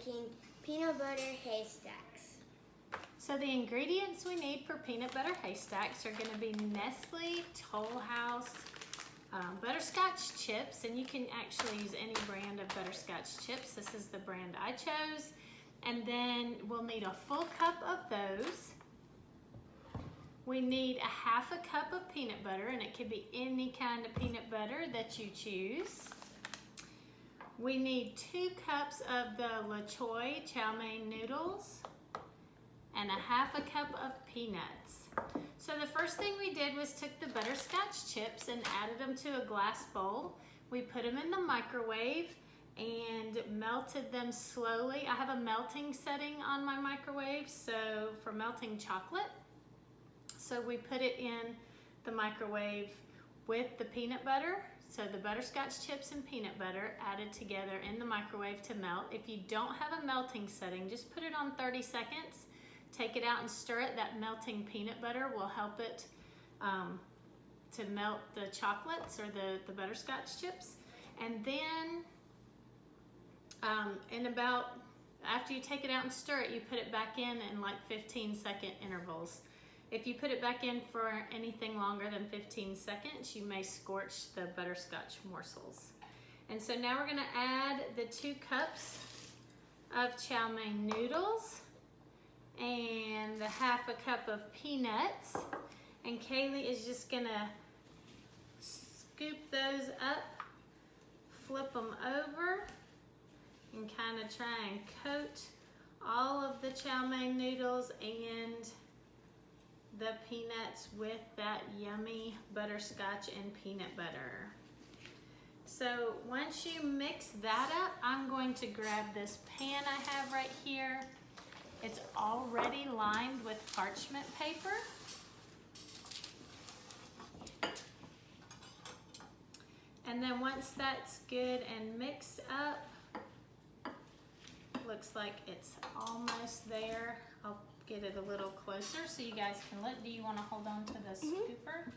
making peanut butter haystacks. So the ingredients we need for peanut butter haystacks are going to be Nestle Toll House butterscotch chips, and you can actually use any brand of butterscotch chips. This is the brand I chose. And then we'll need a full cup of those. We need a half a cup of peanut butter, and it could be any kind of peanut butter that you choose. We need 2 cups of the chow mein noodles and a half a cup of peanuts. So the first thing we did was took the butterscotch chips and added them to a glass bowl. We put them in the microwave and melted them slowly. I have a melting setting on my microwave, so for melting chocolate. So we put it in the microwave with the peanut butter. So the butterscotch chips and peanut butter added together in the microwave to melt. If you don't have a melting setting, just put it on 30 seconds. Take it out and stir it. That melting peanut butter will help it to melt the chocolates or the butterscotch chips. And then after you take it out and stir it, you put it back in like 15-second intervals. If you put it back in for anything longer than 15 seconds, you may scorch the butterscotch morsels. And so now we're gonna add the 2 cups of chow mein noodles and the half a cup of peanuts. And Kaylee is just gonna scoop those up, flip them over, and kind of try and coat all of the chow mein noodles and the peanuts with that yummy butterscotch and peanut butter. So once you mix that up, I'm going to grab this pan I have right here. It's already lined with parchment paper. And then once that's good and mixed up, looks like it's almost there. I'll get it a little closer so you guys can look. Do you want to hold on to the scooper?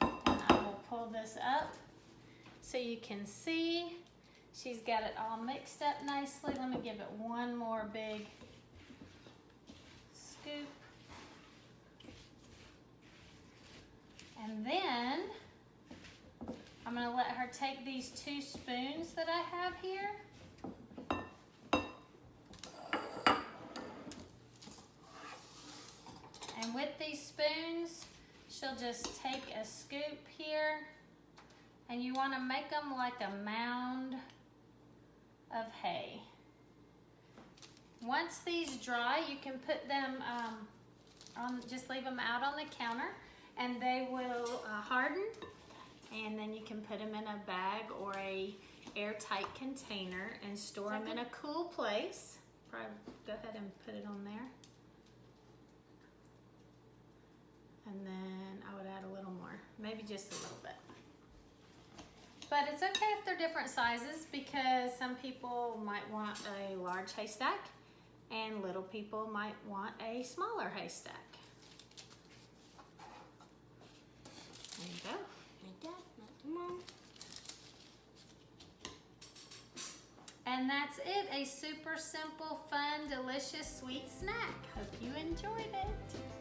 And I will pull this up so you can see. She's got it all mixed up nicely. Let me give it one more big scoop. And then I'm going to let her take these 2 spoons that I have here. And with these spoons, she'll just take a scoop here, and you want to make them like a mound of hay. Once these dry, you can put them just leave them out on the counter, and they will harden, and then you can put them in a bag or a airtight container and store them in a cool place. Probably go ahead and put it on there. And then I would add a little more, maybe just a little bit. But it's okay if they're different sizes, because some people might want a large haystack and little people might want a smaller haystack. There you go. Like that, not too long. And that's it, a super simple, fun, delicious, sweet snack. Hope you enjoyed it.